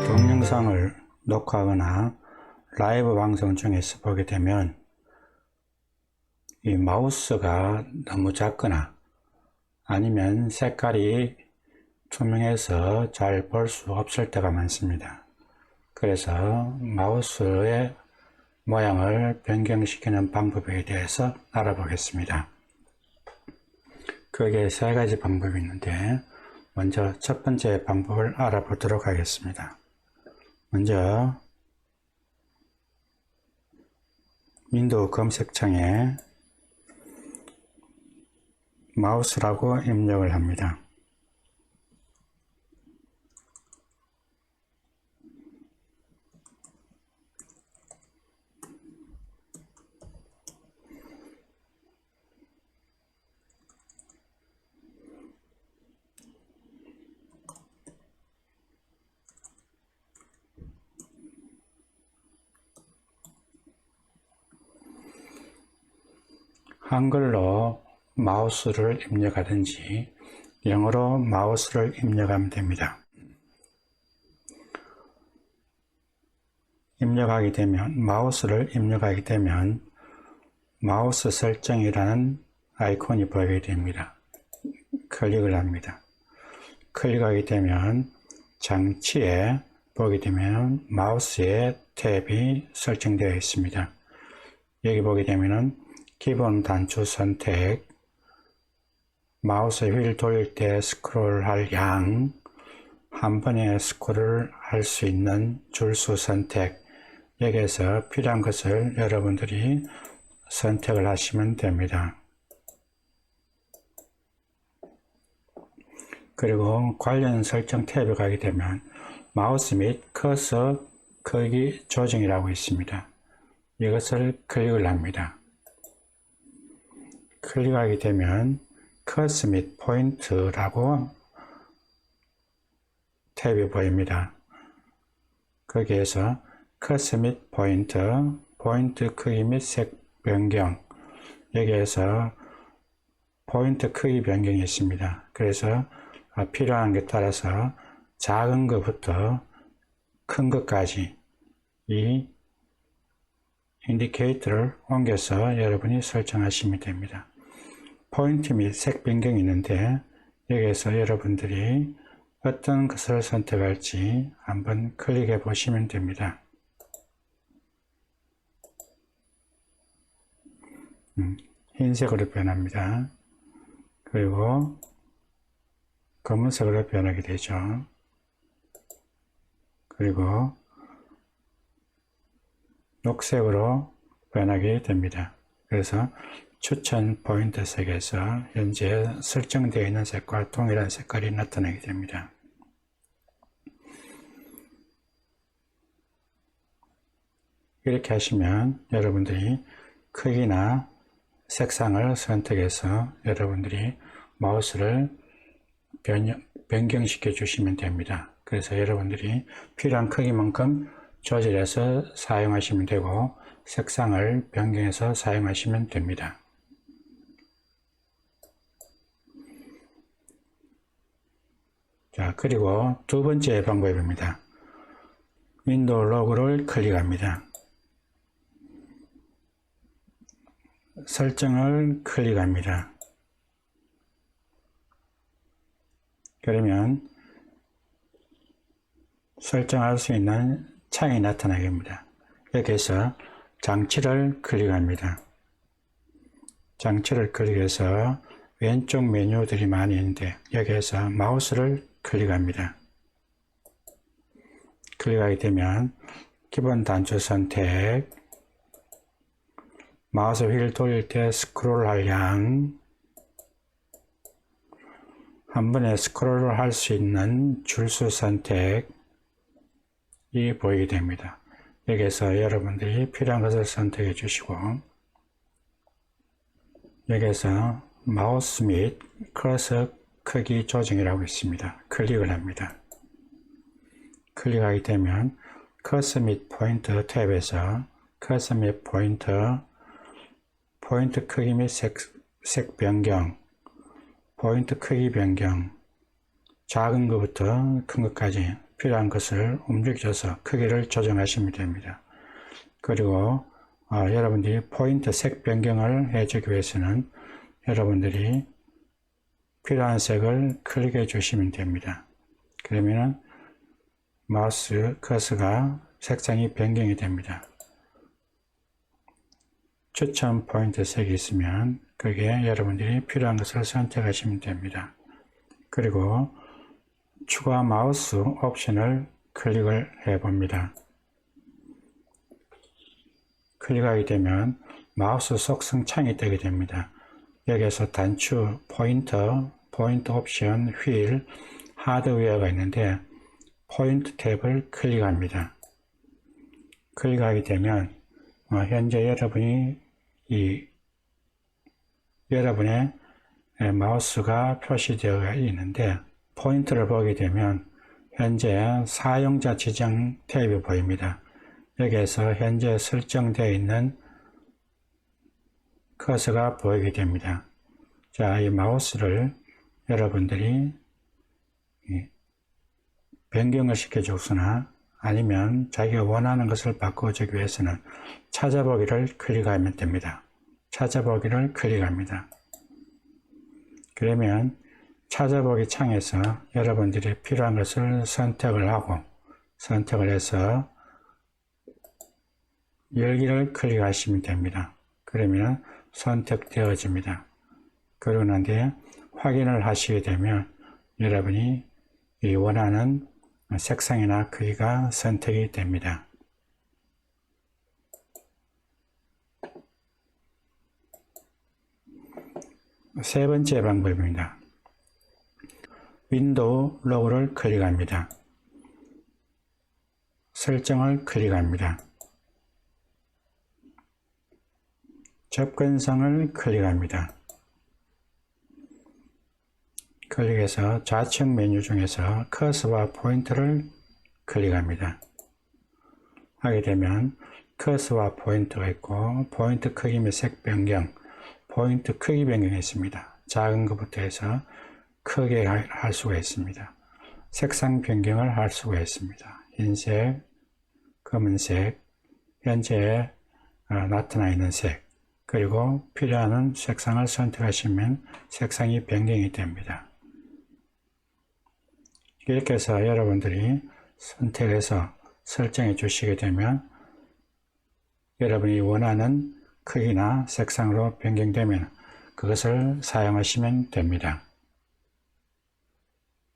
동영상을 녹화하거나 라이브 방송 중에서 보게 되면 이 마우스가 너무 작거나 아니면 색깔이 투명해서 잘 볼 수 없을 때가 많습니다. 그래서 마우스의 모양을 변경시키는 방법에 대해서 알아보겠습니다. 그게 세 가지 방법이 있는데 먼저 첫 번째 방법을 알아보도록 하겠습니다. 먼저 윈도우 검색창에 마우스라고 입력을 합니다. 한글로 마우스를 입력하든지 영어로 마우스를 입력하면 됩니다. 마우스를 입력하게 되면 마우스 설정이라는 아이콘이 보이게 됩니다. 클릭을 합니다. 클릭하게 되면 장치에 보게 되면 마우스의 탭이 설정되어 있습니다. 여기 보게 되면은 기본 단추 선택, 마우스 휠 돌릴 때 스크롤할 양, 한 번에 스크롤 할 수 있는 줄수 선택, 여기에서 필요한 것을 여러분들이 선택을 하시면 됩니다. 그리고 관련 설정 탭에 가게 되면 마우스 및 커서 크기 조정이라고 있습니다. 이것을 클릭을 합니다. 클릭하게 되면 커서 및 포인트라고 탭이 보입니다. 거기에서 커서 및 포인트 크기 및 색 변경, 여기에서 포인트 크기 변경이 있습니다. 그래서 필요한 게 따라서 작은 것부터 큰 것까지 이 인디케이터를 옮겨서 여러분이 설정하시면 됩니다. 포인트 및 색 변경이 있는데 여기에서 여러분들이 어떤 것을 선택할지 한번 클릭해 보시면 됩니다. 흰색으로 변합니다. 그리고 검은색으로 변하게 되죠. 그리고 녹색으로 변하게 됩니다. 그래서 추천 포인트 색에서 현재 설정되어 있는 색과 동일한 색깔이 나타나게 됩니다. 이렇게 하시면 여러분들이 크기나 색상을 선택해서 여러분들이 마우스를 변경시켜 주시면 됩니다. 그래서 여러분들이 필요한 크기만큼 조절해서 사용하시면 되고 색상을 변경해서 사용하시면 됩니다. 자, 그리고 두 번째 방법입니다. 윈도우 로그를 클릭합니다. 설정을 클릭합니다. 그러면 설정할 수 있는 창이 나타나게 됩니다. 여기에서 장치를 클릭합니다. 장치를 클릭해서 왼쪽 메뉴들이 많이 있는데 여기에서 마우스를 클릭합니다. 클릭하게 되면 기본 단추 선택, 마우스 휠 돌릴 때 스크롤할 양, 한 번에 스크롤을 할 수 있는 줄수 선택이 보이게 됩니다. 여기에서 여러분들이 필요한 것을 선택해 주시고 여기에서 마우스 및 커서 크기 조정이라고 있습니다. 클릭을 합니다. 클릭하게 되면 커서 및 포인트 탭에서 커서 및 포인트 크기 및 색 변경, 포인트 크기 변경, 작은 것부터 큰 것까지 필요한 것을 움직여서 크기를 조정하시면 됩니다. 그리고 여러분들이 포인트 색 변경을 해주기 위해서는 여러분들이 필요한 색을 클릭해 주시면 됩니다. 그러면 마우스 커서가 색상이 변경이 됩니다. 추천 포인트 색이 있으면 거기에 여러분들이 필요한 것을 선택하시면 됩니다. 그리고 추가 마우스 옵션을 클릭을 해 봅니다. 클릭하게 되면 마우스 속성 창이 뜨게 됩니다. 여기에서 단추, 포인터 옵션, 휠, 하드웨어가 있는데 포인트 탭을 클릭합니다. 클릭하게 되면 현재 여러분의 마우스가 표시되어 있는데 포인트를 보게 되면 현재 사용자 지정 탭이 보입니다. 여기에서 현재 설정되어 있는 커서가 보이게 됩니다. 자, 이 마우스를 여러분들이 변경을 시켜주거나 아니면 자기가 원하는 것을 바꿔주기 위해서는 찾아보기를 클릭하면 됩니다. 찾아보기를 클릭합니다. 그러면 찾아보기 창에서 여러분들이 필요한 것을 선택을 해서 열기를 클릭하시면 됩니다. 그러면 선택되어집니다. 그러고 난 뒤에 확인을 하시게 되면 여러분이 원하는 색상이나 크기가 선택이 됩니다. 세 번째 방법입니다. 윈도우 로고를 클릭합니다. 설정을 클릭합니다. 접근성을 클릭합니다. 클릭해서 좌측 메뉴 중에서 커서와 포인트를 클릭합니다. 하게 되면 커서와 포인트가 있고 포인트 크기 및 색 변경, 포인트 크기 변경이 있습니다. 작은 것부터 해서 크게 할 수가 있습니다. 색상 변경을 할 수가 있습니다. 흰색, 검은색, 현재 나타나 있는 색, 그리고 필요한 색상을 선택하시면 색상이 변경이 됩니다. 이렇게 해서 여러분들이 선택해서 설정해 주시게 되면 여러분이 원하는 크기나 색상으로 변경되면 그것을 사용하시면 됩니다.